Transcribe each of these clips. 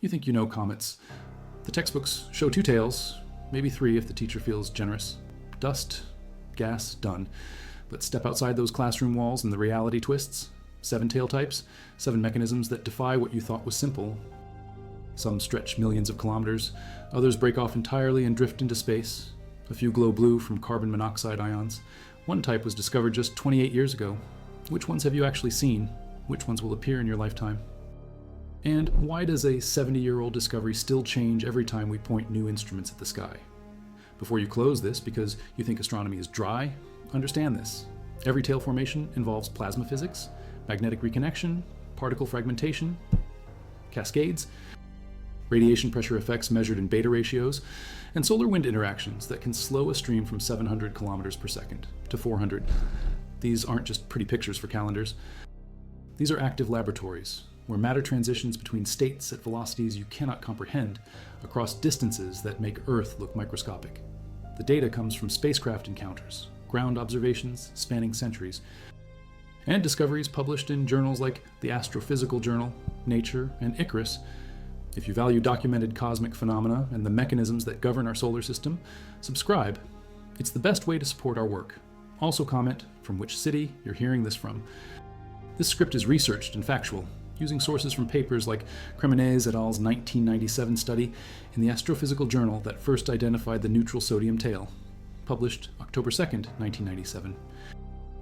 You think you know comets. The textbooks show two tails, maybe three if the teacher feels generous. Dust, gas, done. But step outside those classroom walls and the reality twists. 7 tail types, 7 mechanisms that defy what you thought was simple. Some stretch millions of kilometers, others break off entirely and drift into space. A few glow blue from carbon monoxide ions. One type was discovered just 28 years ago. Which ones have you actually seen? Which ones will appear in your lifetime? And why does a 70-year-old discovery still change every time we point new instruments at the sky? Before you close this because you think astronomy is dry, understand this. Every tail formation involves plasma physics, magnetic reconnection, particle fragmentation, cascades, radiation pressure effects measured in beta ratios, and solar wind interactions that can slow a stream from 700 kilometers per second to 400. These aren't just pretty pictures for calendars. These are active laboratories, where matter transitions between states at velocities you cannot comprehend across distances that make Earth look microscopic. The data comes from spacecraft encounters, ground observations spanning centuries, and discoveries published in journals like the Astrophysical Journal, Nature, and Icarus. If you value documented cosmic phenomena and the mechanisms that govern our solar system, subscribe. It's the best way to support our work. Also comment from which city you're hearing this from. This script is researched and factual, using sources from papers like Comets et al.'s 1997 study in the Astrophysical Journal that first identified the neutral sodium tail, published October 2nd, 1997.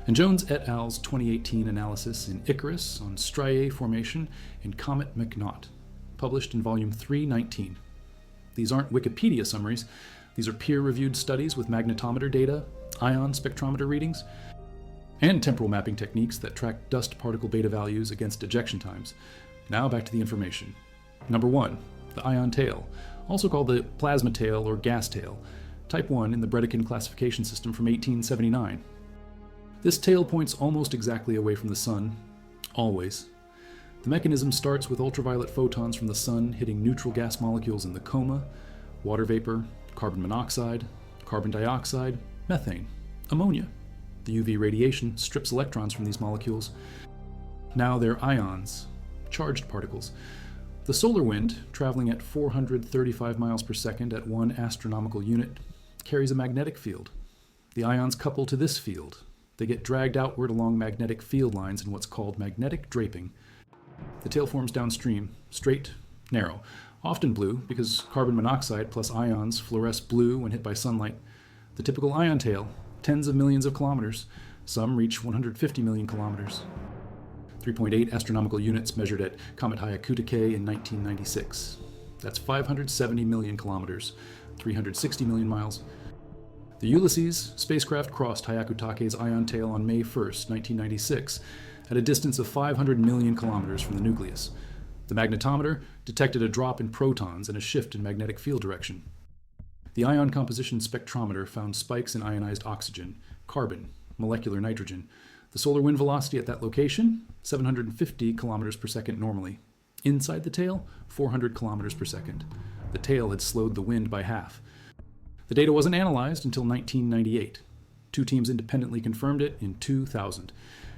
And Jones et al.'s 2018 analysis in Icarus on striae formation in Comet McNaught, published in volume 319. These aren't Wikipedia summaries. These are peer-reviewed studies with magnetometer data, ion spectrometer readings, and temporal mapping techniques that track dust particle beta values against ejection times. Now back to the information. Number 1, the ion tail, also called the plasma tail or gas tail, type 1 in the Bredichin classification system from 1879. This tail points almost exactly away from the sun, always. The mechanism starts with ultraviolet photons from the sun hitting neutral gas molecules in the coma, water vapor, carbon monoxide, carbon dioxide, methane, ammonia. The UV radiation strips electrons from these molecules. Now they're ions, charged particles. The solar wind, traveling at 435 miles per second at 1 astronomical unit, carries a magnetic field. The ions couple to this field. They get dragged outward along magnetic field lines in what's called magnetic draping. The tail forms downstream, straight, narrow, often blue because carbon monoxide plus ions fluoresce blue when hit by sunlight. The typical ion tail, tens of millions of kilometers. Some reach 150 million kilometers. 3.8 astronomical units measured at Comet Hyakutake in 1996. That's 570 million kilometers, 360 million miles. The Ulysses spacecraft crossed Hyakutake's ion tail on May 1st, 1996, at a distance of 500 million kilometers from the nucleus. The magnetometer detected a drop in protons and a shift in magnetic field direction. The ion composition spectrometer found spikes in ionized oxygen, carbon, molecular nitrogen. The solar wind velocity at that location, 750 kilometers per second normally. Inside the tail, 400 kilometers per second. The tail had slowed the wind by half. The data wasn't analyzed until 1998. 2 teams independently confirmed it in 2000.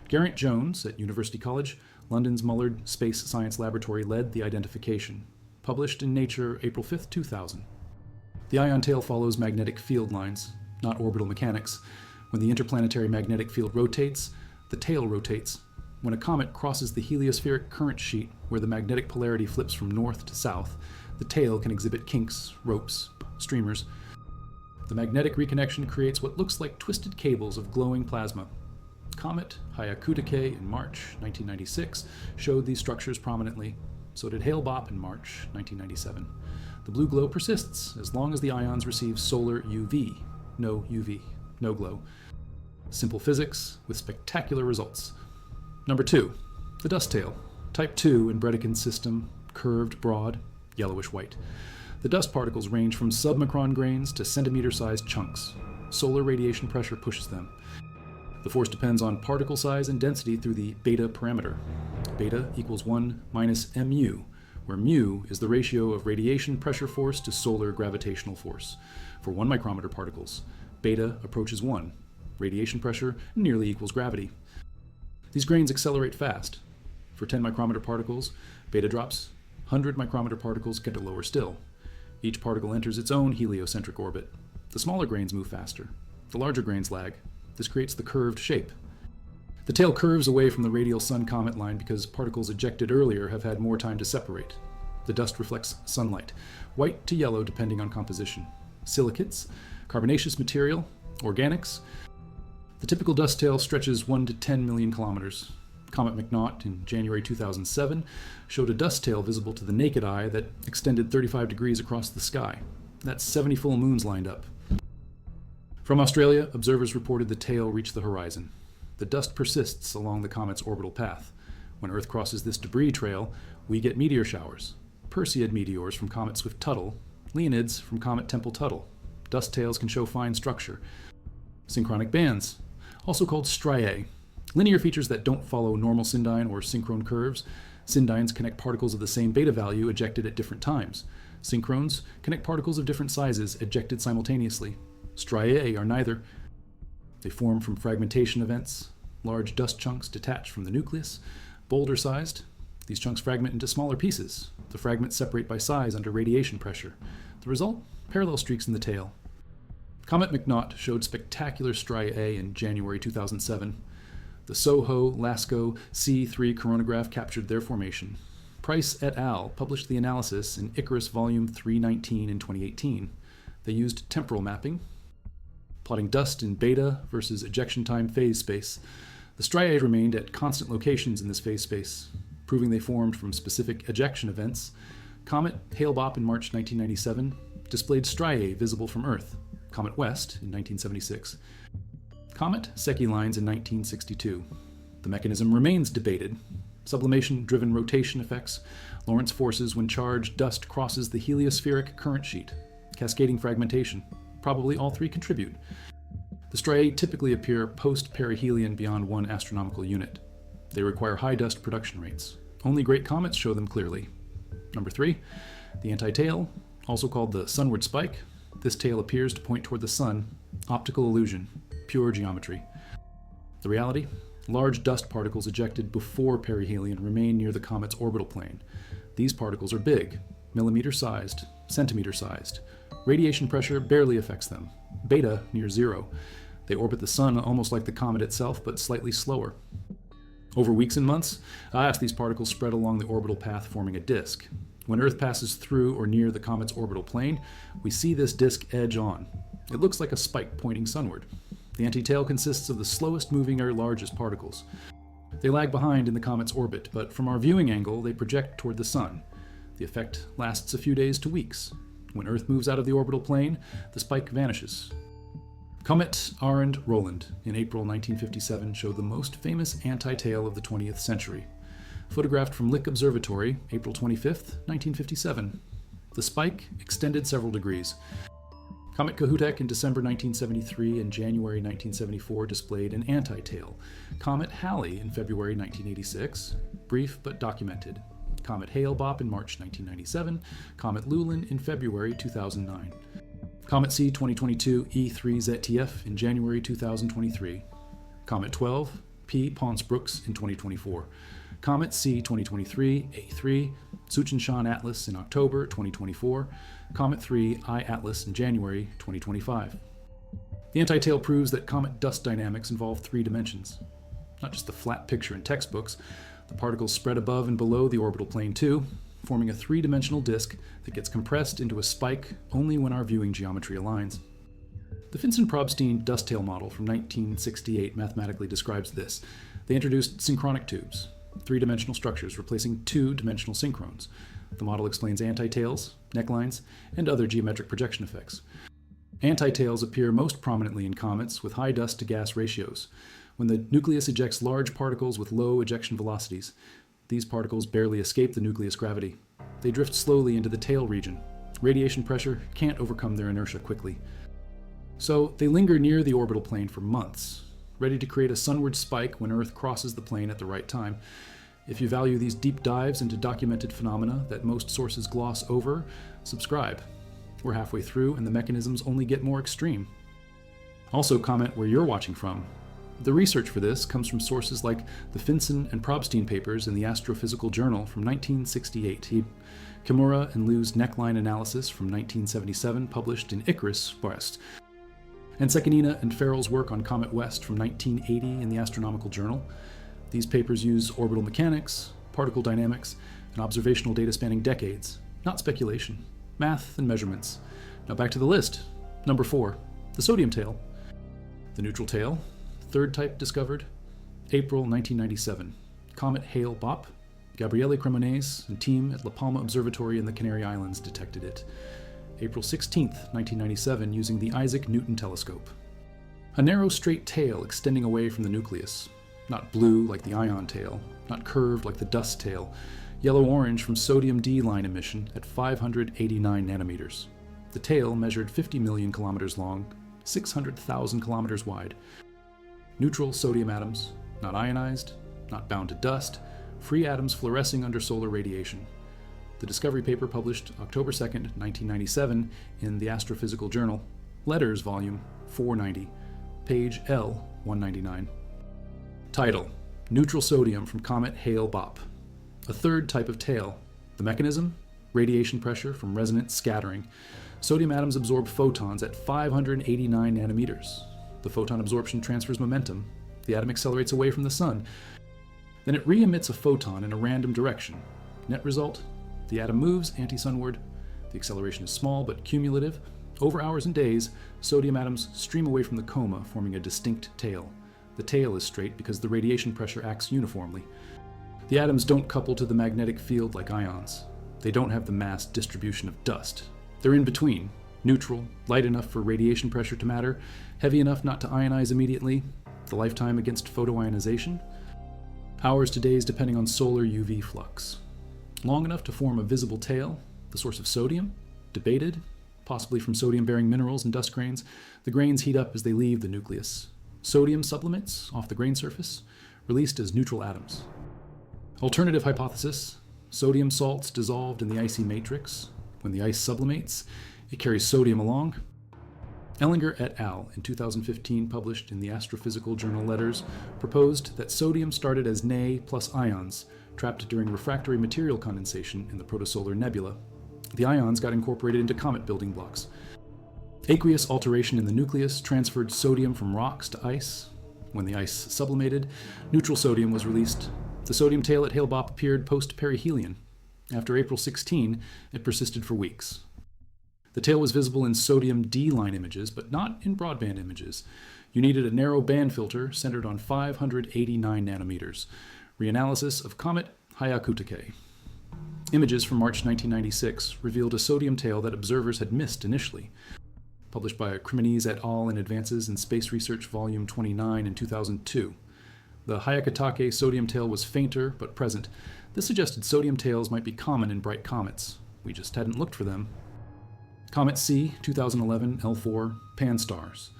Geraint Jones at University College, London's Mullard Space Science Laboratory led the identification. Published in Nature April 5, 2000. The ion tail follows magnetic field lines, not orbital mechanics. When the interplanetary magnetic field rotates, the tail rotates. When a comet crosses the heliospheric current sheet where the magnetic polarity flips from north to south, the tail can exhibit kinks, ropes, streamers. The magnetic reconnection creates what looks like twisted cables of glowing plasma. Comet Hyakutake in March 1996 showed these structures prominently. So did Hale-Bopp in March 1997. The blue glow persists as long as the ions receive solar UV. No UV, no glow. Simple physics with spectacular results. Number 2, the dust tail. Type 2 in Bredichin's system, curved, broad, yellowish white. The dust particles range from submicron grains to centimeter-sized chunks. Solar radiation pressure pushes them. The force depends on particle size and density through the beta parameter. Beta equals 1 minus mu, where mu is the ratio of radiation pressure force to solar gravitational force. For 1 micrometer particles, beta approaches 1. Radiation pressure nearly equals gravity. These grains accelerate fast. For 10 micrometer particles, beta drops 100 micrometer particles get lower still. Each particle enters its own heliocentric orbit. The smaller grains move faster. The larger grains lag. This creates the curved shape. The tail curves away from the radial Sun-Comet line because particles ejected earlier have had more time to separate. The dust reflects sunlight, white to yellow depending on composition. Silicates, carbonaceous material, organics. The typical dust tail stretches 1 to 10 million kilometers. Comet McNaught in January 2007 showed a dust tail visible to the naked eye that extended 35 degrees across the sky. That's 70 full moons lined up. From Australia, observers reported the tail reached the horizon. The dust persists along the comet's orbital path. When Earth crosses this debris trail, we get meteor showers. Perseid meteors from Comet Swift-Tuttle, Leonids from Comet Tempel-Tuttle. Dust tails can show fine structure. Synchronic bands, also called striae, linear features that don't follow normal syndine or synchrone curves. Syndines connect particles of the same beta value ejected at different times. Synchrones connect particles of different sizes ejected simultaneously. Striae are neither. They form from fragmentation events. Large dust chunks detach from the nucleus, boulder-sized. These chunks fragment into smaller pieces. The fragments separate by size under radiation pressure. The result? Parallel streaks in the tail. Comet McNaught showed spectacular striae in January 2007. The Soho-Lasco C3 coronagraph captured their formation. Price et al. Published the analysis in Icarus Volume 319 in 2018. They used temporal mapping, plotting dust in beta versus ejection time phase space. The striae remained at constant locations in this phase space, proving they formed from specific ejection events. Comet Hale-Bopp in March 1997 displayed striae visible from Earth. Comet West in 1976. Comet Secchi lines in 1962. The mechanism remains debated. Sublimation-driven rotation effects, Lorentz forces when charged dust crosses the heliospheric current sheet, cascading fragmentation. Probably all three contribute. The striae typically appear post-perihelion beyond 1 astronomical unit. They require high dust production rates. Only great comets show them clearly. Number 3, the anti-tail, also called the sunward spike. This tail appears to point toward the sun. Optical illusion, pure geometry. The reality? Large dust particles ejected before perihelion remain near the comet's orbital plane. These particles are big, millimeter-sized, centimeter-sized. Radiation pressure barely affects them. Beta near zero. They orbit the sun almost like the comet itself, but slightly slower. Over weeks and months, these particles spread along the orbital path, forming a disk. When Earth passes through or near the comet's orbital plane, we see this disk edge on. It looks like a spike pointing sunward. The anti-tail consists of the slowest moving or largest particles. They lag behind in the comet's orbit, but from our viewing angle, they project toward the sun. The effect lasts a few days to weeks. When Earth moves out of the orbital plane, the spike vanishes. Comet Arend-Roland in April 1957 showed the most famous anti-tail of the 20th century. Photographed from Lick Observatory, April 25, 1957. The spike extended several degrees. Comet Kohoutek in December 1973 and January 1974 displayed an anti-tail. Comet Halley in February 1986, brief but documented. Comet Hale-Bopp in March 1997, Comet Lulin in February 2009. Comet C 2022 E3ZTF in January 2023. Comet 12 P Pons-Brooks in 2024. Comet C 2023 A3 Suchenshan Atlas in October 2024. Comet 3 I Atlas in January 2025. The anti-tail proves that comet dust dynamics involve 3 dimensions. Not just the flat picture in textbooks. The particles spread above and below the orbital plane too, forming a 3-dimensional disk that gets compressed into a spike only when our viewing geometry aligns. The Finson-Probstein dust tail model from 1968 mathematically describes this. They introduced synchronic tubes, 3-dimensional structures replacing 2-dimensional synchrones. The model explains anti-tails, necklines, and other geometric projection effects. Anti-tails appear most prominently in comets with high dust-to-gas ratios. When the nucleus ejects large particles with low ejection velocities, these particles barely escape the nucleus gravity. They drift slowly into the tail region. Radiation pressure can't overcome their inertia quickly. So they linger near the orbital plane for months, ready to create a sunward spike when Earth crosses the plane at the right time. If you value these deep dives into documented phenomena that most sources gloss over, subscribe. We're halfway through and the mechanisms only get more extreme. Also comment where you're watching from. The research for this comes from sources like the Finson and Probstein papers in the Astrophysical Journal from 1968, Kimura and Liu's neckline analysis from 1977 published in Icarus West, and Sekanina and Farrell's work on Comet West from 1980 in the Astronomical Journal. These papers use orbital mechanics, particle dynamics, and observational data spanning decades, not speculation, math and measurements. Now back to the list. Number 4, the sodium tail. The neutral tail, third type discovered, April 1997. Comet Hale-Bopp, Gabriele Cremonese and team at La Palma Observatory in the Canary Islands detected it. April 16, 1997, using the Isaac Newton telescope. A narrow straight tail extending away from the nucleus. Not blue like the ion tail, not curved like the dust tail. Yellow-orange from sodium D line emission at 589 nanometers. The tail measured 50 million kilometers long, 600,000 kilometers wide. Neutral sodium atoms, not ionized, not bound to dust, free atoms fluorescing under solar radiation. The discovery paper published October 2, 1997 in the Astrophysical Journal, Letters Volume 490, page L199. Title: Neutral sodium from Comet Hale-Bopp. A third type of tail. The mechanism? Radiation pressure from resonant scattering. Sodium atoms absorb photons at 589 nanometers. The photon absorption transfers momentum. The atom accelerates away from the sun. Then it re-emits a photon in a random direction. Net result? The atom moves anti-sunward. The acceleration is small but cumulative. Over hours and days, sodium atoms stream away from the coma, forming a distinct tail. The tail is straight because the radiation pressure acts uniformly. The atoms don't couple to the magnetic field like ions. They don't have the mass distribution of dust. They're in between, neutral, light enough for radiation pressure to matter, heavy enough not to ionize immediately, the lifetime against photoionization, hours to days depending on solar UV flux. Long enough to form a visible tail, the source of sodium, debated, possibly from sodium-bearing minerals and dust grains. The grains heat up as they leave the nucleus. Sodium sublimate off the grain surface, released as neutral atoms. Alternative hypothesis: sodium salts dissolved in the icy matrix. When the ice sublimates, it carries sodium along. Ellinger et al. In 2015 published in the Astrophysical Journal Letters proposed that sodium started as Na plus ions trapped during refractory material condensation in the protosolar nebula. The ions got incorporated into comet building blocks. Aqueous alteration in the nucleus transferred sodium from rocks to ice. When the ice sublimated, neutral sodium was released. The sodium tail at Hale-Bopp appeared post-perihelion. After April 16, it persisted for weeks. The tail was visible in sodium D-line images, but not in broadband images. You needed a narrow band filter centered on 589 nanometers. Reanalysis of Comet Hyakutake. Images from March 1996 revealed a sodium tail that observers had missed initially. Published by Cremonese et al. In Advances in Space Research Volume 29 in 2002. The Hyakutake sodium tail was fainter but present. This suggested sodium tails might be common in bright comets. We just hadn't looked for them. Comet C, 2011 L4, Pan-STARRS.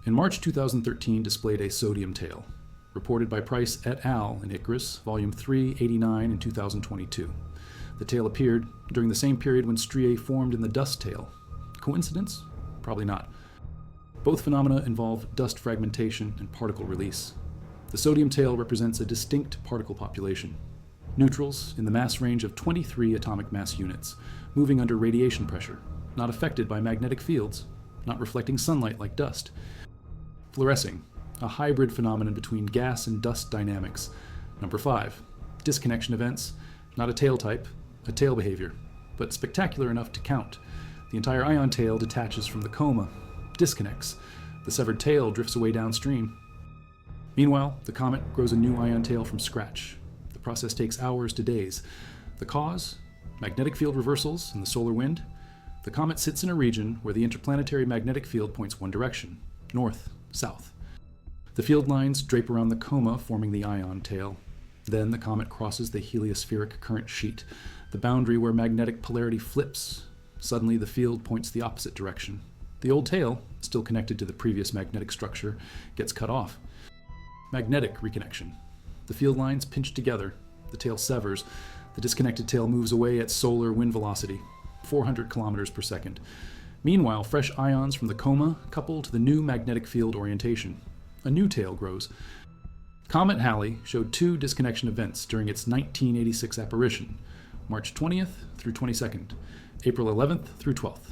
In March 2013 displayed a sodium tail. Reported by Price et al. In Icarus, Volume 389 in 2022. The tail appeared during the same period when striae formed in the dust tail. Coincidence? Probably not. Both phenomena involve dust fragmentation and particle release. The sodium tail represents a distinct particle population. Neutrals in the mass range of 23 atomic mass units, moving under radiation pressure, not affected by magnetic fields, not reflecting sunlight like dust. Fluorescing, a hybrid phenomenon between gas and dust dynamics. Number 5, disconnection events, not a tail type, a tail behavior, but spectacular enough to count. The entire ion tail detaches from the coma, disconnects. The severed tail drifts away downstream. Meanwhile, the comet grows a new ion tail from scratch. The process takes hours to days. The cause? Magnetic field reversals in the solar wind. The comet sits in a region where the interplanetary magnetic field points one direction, north, south. The field lines drape around the coma, forming the ion tail. Then the comet crosses the heliospheric current sheet, the boundary where magnetic polarity flips. Suddenly, the field points the opposite direction. The old tail, still connected to the previous magnetic structure, gets cut off. Magnetic reconnection. The field lines pinch together. The tail severs. The disconnected tail moves away at solar wind velocity, 400 kilometers per second. Meanwhile, fresh ions from the coma couple to the new magnetic field orientation. a new tail grows. Comet Halley showed 2 disconnection events during its 1986 apparition, March 20th through 22nd, April 11th through 12th.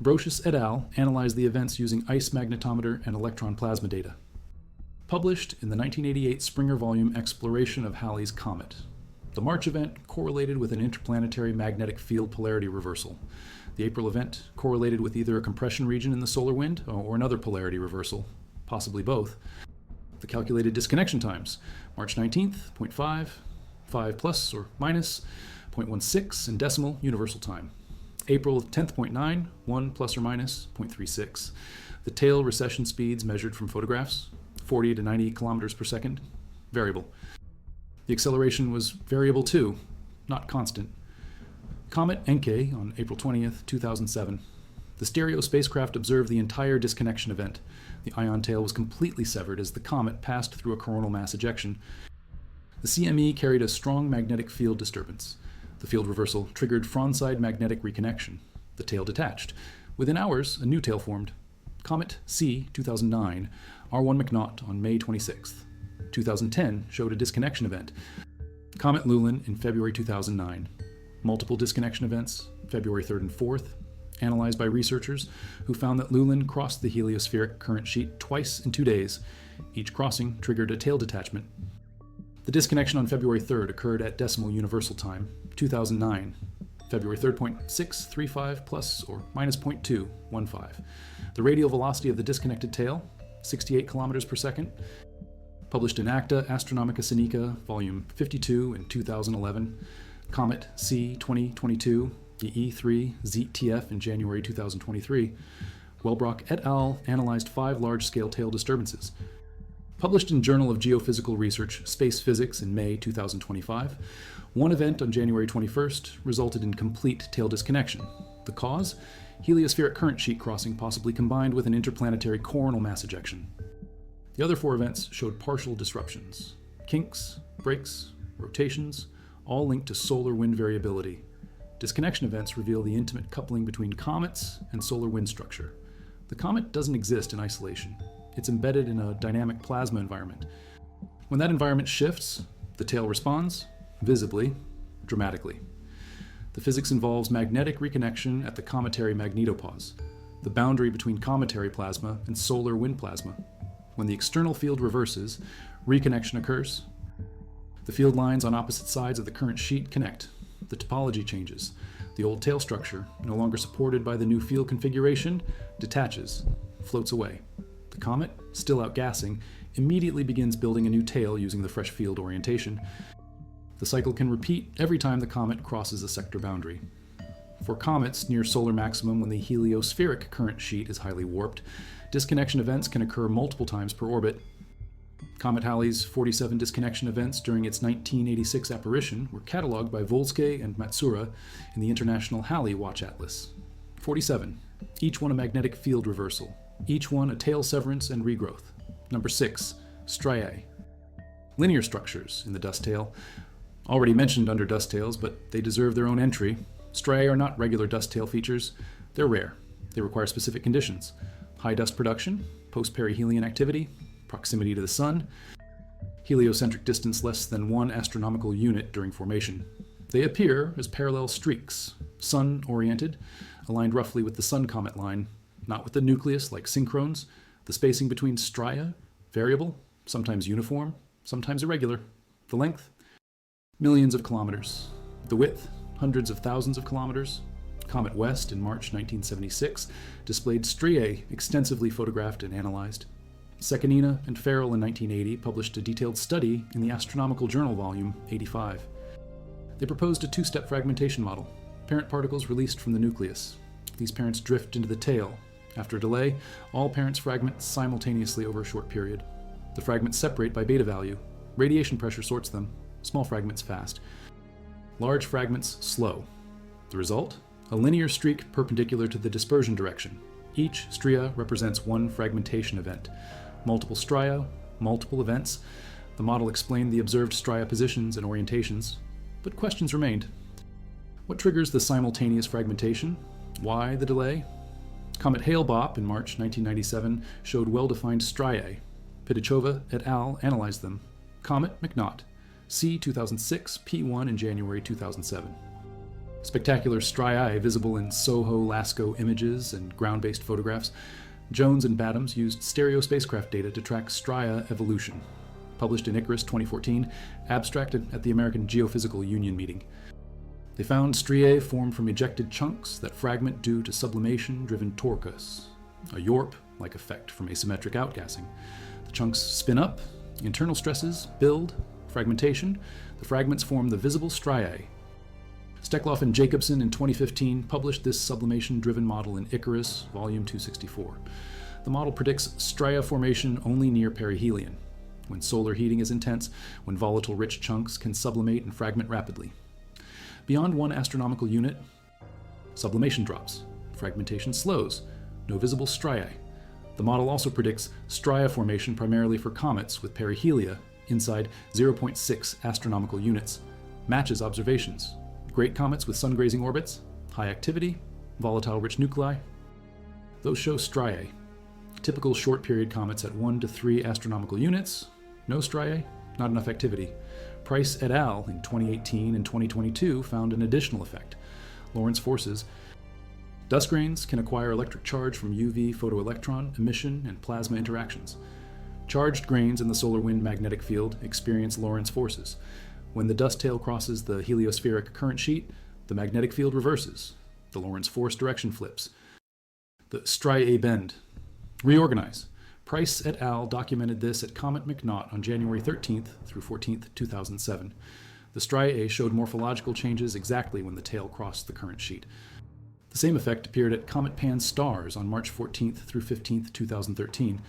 Brocious et al. Analyzed the events using ice magnetometer and electron plasma data. Published in the 1988 Springer volume Exploration of Halley's Comet. The March event correlated with an interplanetary magnetic field polarity reversal. The April event correlated with either a compression region in the solar wind or another polarity reversal, possibly both. The calculated disconnection times, March 19th, 0.5, 5 plus or minus, 0.16 in decimal universal time. April 10th, 0.9, 1 plus or minus, 0.36. The tail recession speeds measured from photographs, 40 to 90 kilometers per second, variable. The acceleration was variable too, not constant. Comet Encke on April 20th, 2007. The stereo spacecraft observed the entire disconnection event. The ion tail was completely severed as the comet passed through a coronal mass ejection. The CME carried a strong magnetic field disturbance. The field reversal triggered frontside magnetic reconnection. The tail detached. Within hours, a new tail formed. Comet C 2009, R1 McNaught on May 26th. 2010 showed a disconnection event. Comet Lulin in February 2009. Multiple disconnection events, February 3rd and 4th, analyzed by researchers who found that Lulin crossed the heliospheric current sheet twice in 2 days. Each crossing triggered a tail detachment. The disconnection on February 3rd occurred at decimal universal time, 2009. February 3rd, 0.635 plus or minus 0.215. The radial velocity of the disconnected tail, 68 kilometers per second. Published in Acta Astronomica Sinica, volume 52 in 2011. Comet C 2022, the E3 ZTF in January 2023. Welbrock et al. Analyzed 5 large-scale tail disturbances. Published in Journal of Geophysical Research, Space Physics in May 2025, one event on January 21st resulted in complete tail disconnection. The cause? Heliospheric current sheet crossing possibly combined with an interplanetary coronal mass ejection. The other 4 events showed partial disruptions. Kinks, breaks, rotations, all linked to solar wind variability. Disconnection events reveal the intimate coupling between comets and solar wind structure. The comet doesn't exist in isolation. It's embedded in a dynamic plasma environment. When that environment shifts, the tail responds, visibly, dramatically. The physics involves magnetic reconnection at the cometary magnetopause, the boundary between cometary plasma and solar wind plasma. When the external field reverses, reconnection occurs. The field lines on opposite sides of the current sheet connect. The topology changes. The old tail structure, no longer supported by the new field configuration, detaches, floats away. The comet, still outgassing, immediately begins building a new tail using the fresh field orientation. The cycle can repeat every time the comet crosses a sector boundary. For comets near solar maximum when the heliospheric current sheet is highly warped, disconnection events can occur multiple times per orbit. Comet Halley's 47 disconnection events during its 1986 apparition were cataloged by Volsky and Matsuura in the International Halley Watch Atlas. 47, each one a magnetic field reversal, each one a tail severance and regrowth. Number 6, striae. Linear structures in the dust tail. Already mentioned under dust tails, but they deserve their own entry. Striae are not regular dust tail features. They're rare. They require specific conditions. High dust production, post-perihelion activity, proximity to the sun, heliocentric distance less than 1 astronomical unit during formation. They appear as parallel streaks, sun-oriented, aligned roughly with the sun-comet line, not with the nucleus like synchrones. The spacing between stria, variable, sometimes uniform, sometimes irregular. The length, millions of kilometers. The width, hundreds of thousands of kilometers. Comet West in March 1976 displayed striae extensively photographed and analyzed. Sekanina and Farrell in 1980 published a detailed study in the Astronomical Journal volume 85. They proposed a 2-step fragmentation model. Parent particles released from the nucleus. These parents drift into the tail. After a delay, all parents fragment simultaneously over a short period. The fragments separate by beta value. Radiation pressure sorts them. Small fragments fast. Large fragments slow. The result? A linear streak perpendicular to the dispersion direction. Each stria represents one fragmentation event. Multiple stria, multiple events. The model explained the observed stria positions and orientations, but questions remained. What triggers the simultaneous fragmentation? Why the delay? Comet Hale-Bopp in March 1997 showed well-defined striae. Pidichova et al. Analyzed them. Comet McNaught, C 2006, P1 in January 2007. Spectacular striae visible in SOHO-LASCO images and ground-based photographs. Jones and Badams used stereo spacecraft data to track stria evolution. Published in Icarus 2014, abstracted at the American Geophysical Union meeting. They found striae formed from ejected chunks that fragment due to sublimation-driven torquus, a Yorp-like effect from asymmetric outgassing. The chunks spin up, internal stresses build, fragmentation, the fragments form the visible striae. Steklov and Jacobson in 2015 published this sublimation-driven model in Icarus, volume 264. The model predicts stria formation only near perihelion, when solar heating is intense, when volatile rich chunks can sublimate and fragment rapidly. Beyond 1 astronomical unit, sublimation drops, fragmentation slows, no visible striae. The model also predicts stria formation primarily for comets with perihelia inside 0.6 astronomical units, matches observations. Great comets with sun-grazing orbits, high activity, volatile rich nuclei. Those show striae. Typical short-period comets at 1 to 3 astronomical units, no striae, not enough activity. Price et al. In 2018 and 2022 found an additional effect. Lorentz forces. Dust grains can acquire electric charge from UV photoelectron emission and plasma interactions. Charged grains in the solar wind magnetic field experience Lorentz forces. When the dust tail crosses the heliospheric current sheet, the magnetic field reverses. The Lorentz force direction flips. The striae bend. Reorganize. Price et al. Documented this at Comet McNaught on January 13th through 14th, 2007. The striae showed morphological changes exactly when the tail crossed the current sheet. The same effect appeared at Comet Pan-STARRS on March 14th through 15th, 2013.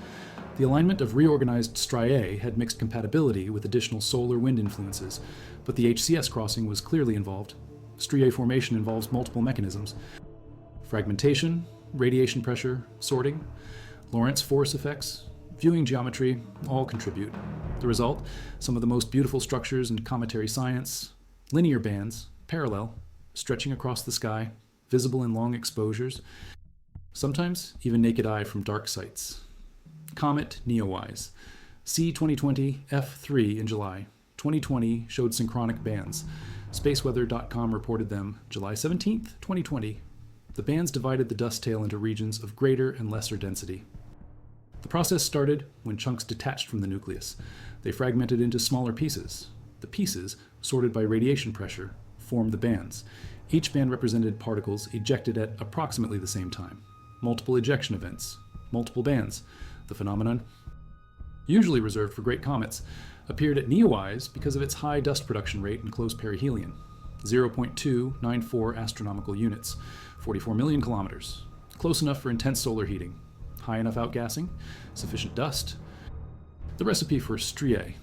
The alignment of reorganized striae had mixed compatibility with additional solar wind influences, but the HCS crossing was clearly involved. Striae formation involves multiple mechanisms: fragmentation, radiation pressure, sorting, Lorentz force effects, viewing geometry, all contribute. The result, some of the most beautiful structures in cometary science: linear bands, parallel, stretching across the sky, visible in long exposures, sometimes even naked eye from dark sites. Comet Neowise, C 2020 F3 in July. 2020 showed synchronic bands. Spaceweather.com reported them July 17th, 2020. The bands divided the dust tail into regions of greater and lesser density. The process started when chunks detached from the nucleus. They fragmented into smaller pieces. The pieces, sorted by radiation pressure, formed the bands. Each band represented particles ejected at approximately the same time. Multiple ejection events, multiple bands. The phenomenon, usually reserved for great comets, appeared at Neowise because of its high dust production rate in close perihelion, 0.294 astronomical units, 44 million kilometers. Close enough for intense solar heating, high enough outgassing, sufficient dust. The recipe for striae.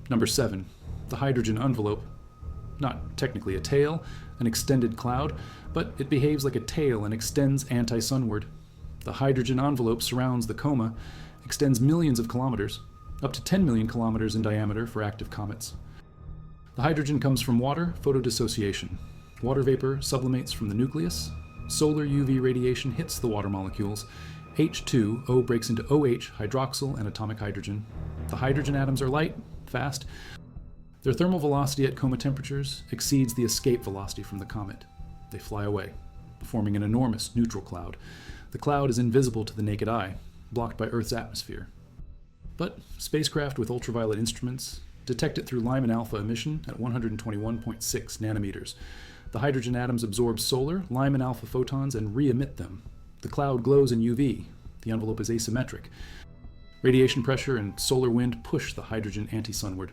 Number 7, the hydrogen envelope. Not technically a tail, an extended cloud, but it behaves like a tail and extends anti-sunward. The hydrogen envelope surrounds the coma, extends millions of kilometers, up to 10 million kilometers in diameter for active comets. The hydrogen comes from water photodissociation. Water vapor sublimates from the nucleus. Solar UV radiation hits the water molecules. H2O breaks into OH, hydroxyl, and atomic hydrogen. The hydrogen atoms are light, fast. Their thermal velocity at coma temperatures exceeds the escape velocity from the comet. They fly away, forming an enormous neutral cloud. The cloud is invisible to the naked eye, blocked by Earth's atmosphere. But spacecraft with ultraviolet instruments detect it through Lyman alpha emission at 121.6 nanometers. The hydrogen atoms absorb solar, Lyman alpha photons and re-emit them. The cloud glows in UV. The envelope is asymmetric. Radiation pressure and solar wind push the hydrogen anti-sunward.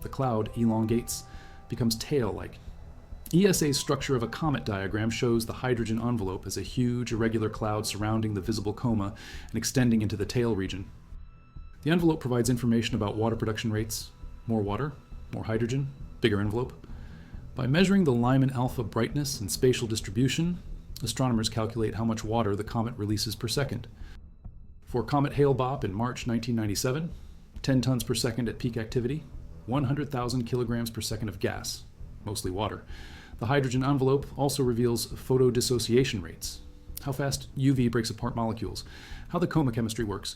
The cloud elongates, becomes tail-like. ESA's structure of a comet diagram shows the hydrogen envelope as a huge irregular cloud surrounding the visible coma and extending into the tail region. The envelope provides information about water production rates: more water, more hydrogen, bigger envelope. By measuring the Lyman alpha brightness and spatial distribution, astronomers calculate how much water the comet releases per second. For Comet Hale-Bopp in March 1997, 10 tons per second at peak activity, 100,000 kilograms per second of gas, mostly water. The hydrogen envelope also reveals photodissociation rates, how fast UV breaks apart molecules, how the coma chemistry works.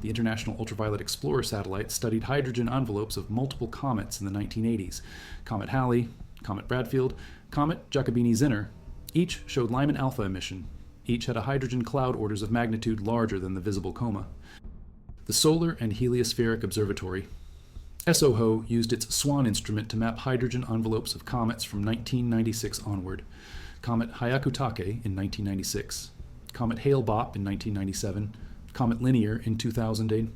The International Ultraviolet Explorer satellite studied hydrogen envelopes of multiple comets in the 1980s. Comet Halley, Comet Bradfield, Comet Giacobini-Zinner, each showed Lyman alpha emission. Each had a hydrogen cloud orders of magnitude larger than the visible coma. The Solar and Heliospheric Observatory. SOHO used its SWAN instrument to map hydrogen envelopes of comets from 1996 onward. Comet Hyakutake in 1996, Comet Hale-Bopp in 1997, Comet Linear in 2008.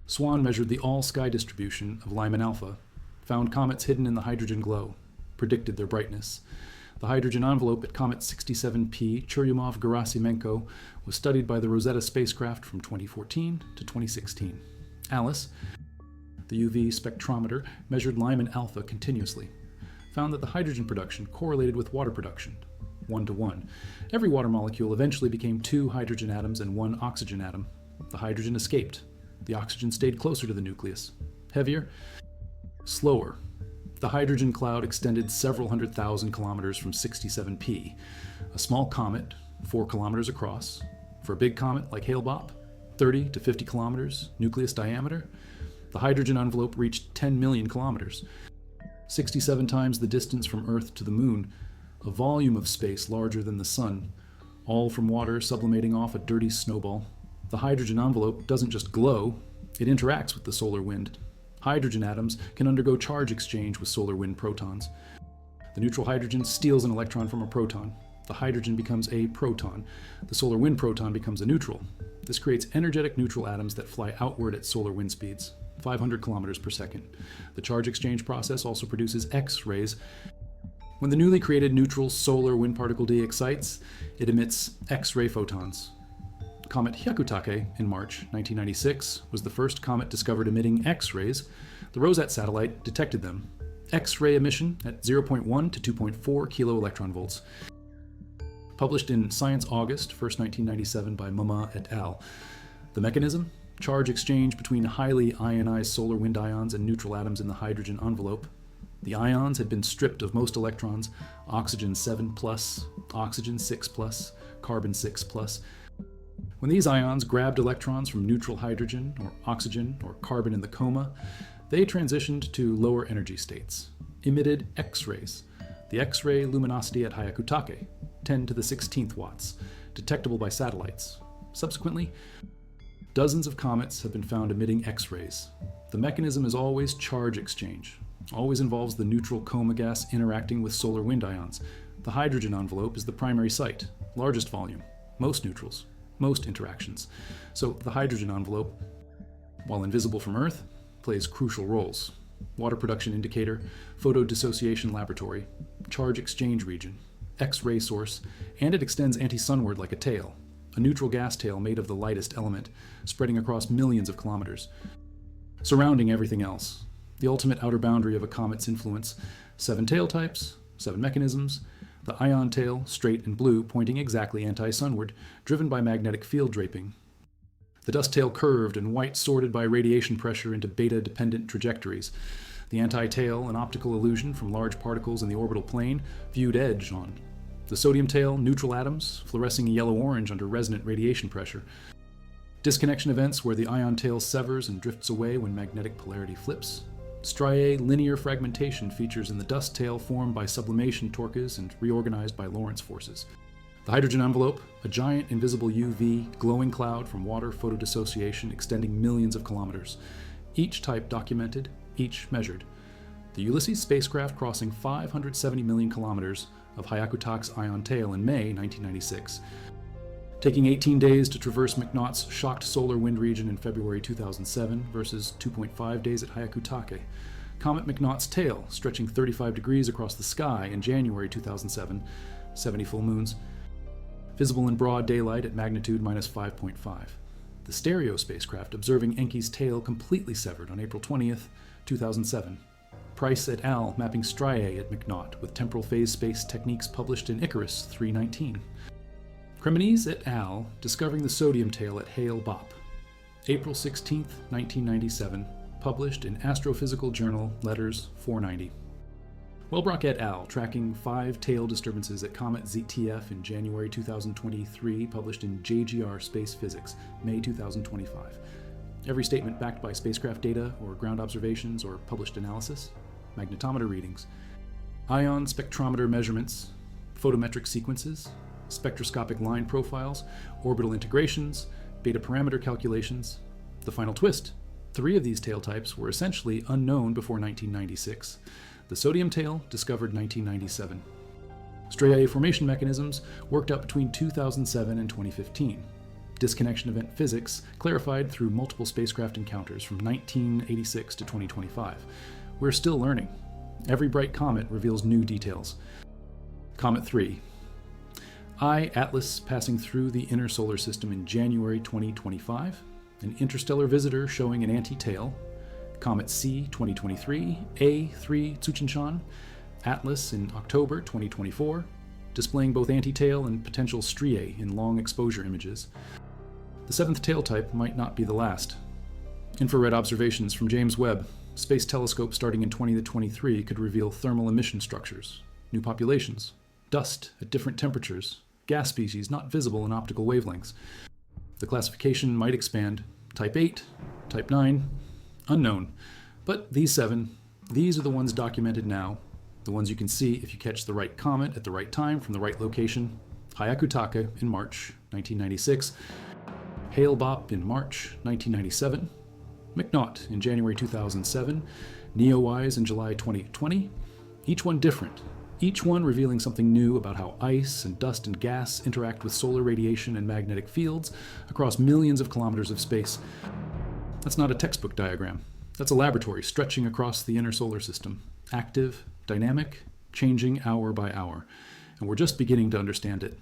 SWAN measured the all-sky distribution of Lyman alpha, found comets hidden in the hydrogen glow, predicted their brightness. The hydrogen envelope at Comet 67P Churyumov-Gerasimenko was studied by the Rosetta spacecraft from 2014 to 2016. ALICE, the UV spectrometer, measured Lyman alpha continuously, found that the hydrogen production correlated with water production, 1-to-1. Every water molecule eventually became 2 hydrogen atoms and 1 oxygen atom. The hydrogen escaped. The oxygen stayed closer to the nucleus. Heavier, slower. The hydrogen cloud extended several 100,000 kilometers from 67P. A small comet, 4 kilometers across. For a big comet like Hale-Bopp, 30 to 50 kilometers nucleus diameter. The hydrogen envelope reached 10 million kilometers, 67 times the distance from Earth to the Moon, a volume of space larger than the Sun, all from water sublimating off a dirty snowball. The hydrogen envelope doesn't just glow, it interacts with the solar wind. Hydrogen atoms can undergo charge exchange with solar wind protons. The neutral hydrogen steals an electron from a proton. The hydrogen becomes a proton. The solar wind proton becomes a neutral. This creates energetic neutral atoms that fly outward at solar wind speeds, 500 kilometers per second. The charge exchange process also produces X-rays. When the newly created neutral solar wind particle D excites, it emits X-ray photons. Comet Hyakutake in March 1996 was the first comet discovered emitting X-rays. The Rosette satellite detected them. X-ray emission at 0.1 to 2.4 kilo electron volts. Published in Science August 1st, 1997 by Mama et al. The mechanism? Charge exchange between highly ionized solar wind ions and neutral atoms in the hydrogen envelope. The ions had been stripped of most electrons, oxygen 7+, oxygen 6+, carbon 6+. When these ions grabbed electrons from neutral hydrogen or oxygen or carbon in the coma, they transitioned to lower energy states, emitted X-rays. The X-ray luminosity at Hyakutake, 10 to the 16th watts, detectable by satellites. Subsequently, dozens of comets have been found emitting X-rays. The mechanism is always charge exchange, always involves the neutral coma gas interacting with solar wind ions. The hydrogen envelope is the primary site, largest volume, most neutrals, most interactions. So the hydrogen envelope, while invisible from Earth, plays crucial roles. Water production indicator, photodissociation laboratory, charge exchange region, X-ray source, and it extends anti-sunward like a tail, a neutral gas tail made of the lightest element, spreading across millions of kilometers, surrounding everything else. The ultimate outer boundary of a comet's influence, 7 tail types, 7 mechanisms, the ion tail, straight and blue, pointing exactly anti-sunward, driven by magnetic field draping. The dust tail curved and white sorted by radiation pressure into beta-dependent trajectories. The anti-tail, an optical illusion from large particles in the orbital plane, viewed edge on. The sodium tail, neutral atoms, fluorescing yellow-orange under resonant radiation pressure. Disconnection events where the ion tail severs and drifts away when magnetic polarity flips. Striae linear fragmentation features in the dust tail formed by sublimation torques and reorganized by Lorentz forces. The hydrogen envelope, a giant invisible UV glowing cloud from water photodissociation extending millions of kilometers. Each type documented, each measured. The Ulysses spacecraft crossing 570 million kilometers of Hyakutake's ion tail in May 1996. Taking 18 days to traverse McNaught's shocked solar wind region in February 2007 versus 2.5 days at Hyakutake. Comet McNaught's tail stretching 35 degrees across the sky in January 2007, 70 full moons. Visible in broad daylight at magnitude -5.5. The Stereo spacecraft observing Encke's tail completely severed on April 20th, 2007. Price et al. Mapping striae at McNaught with temporal phase space techniques published in Icarus 319. Cremonese et al. Discovering the sodium tail at Hale-Bopp. April 16th, 1997. Published in Astrophysical Journal, Letters 490. Wellbrock et al. Tracking 5 tail disturbances at Comet ZTF in January 2023, published in JGR Space Physics, May 2025. Every statement backed by spacecraft data or ground observations or published analysis. Magnetometer readings. Ion spectrometer measurements. Photometric sequences. Spectroscopic line profiles. Orbital integrations. Beta parameter calculations. The final twist. 3 of these tail types were essentially unknown before 1996. The sodium tail, discovered 1997. Striae formation mechanisms worked out between 2007 and 2015. Disconnection event physics clarified through multiple spacecraft encounters from 1986 to 2025. We're still learning. Every bright comet reveals new details. Comet 3. I, Atlas, passing through the inner solar system in January 2025. An interstellar visitor showing an anti-tail. Comet C 2023, A3 Tsuchinshan, Atlas in October 2024, displaying both anti-tail and potential striae in long exposure images. The 7th tail type might not be the last. Infrared observations from James Webb Space Telescope starting in 2023 could reveal thermal emission structures, new populations, dust at different temperatures, gas species not visible in optical wavelengths. The classification might expand. Type 8, Type 9, unknown. But these 7, these are the ones documented now, the ones you can see if you catch the right comet at the right time from the right location. Hyakutake in March 1996, Hale-Bopp in March 1997, McNaught in January 2007, Neowise in July 2020, each one different, each one revealing something new about how ice and dust and gas interact with solar radiation and magnetic fields across millions of kilometers of space. That's not a textbook diagram. That's a laboratory stretching across the inner solar system, active, dynamic, changing hour by hour. And we're just beginning to understand it.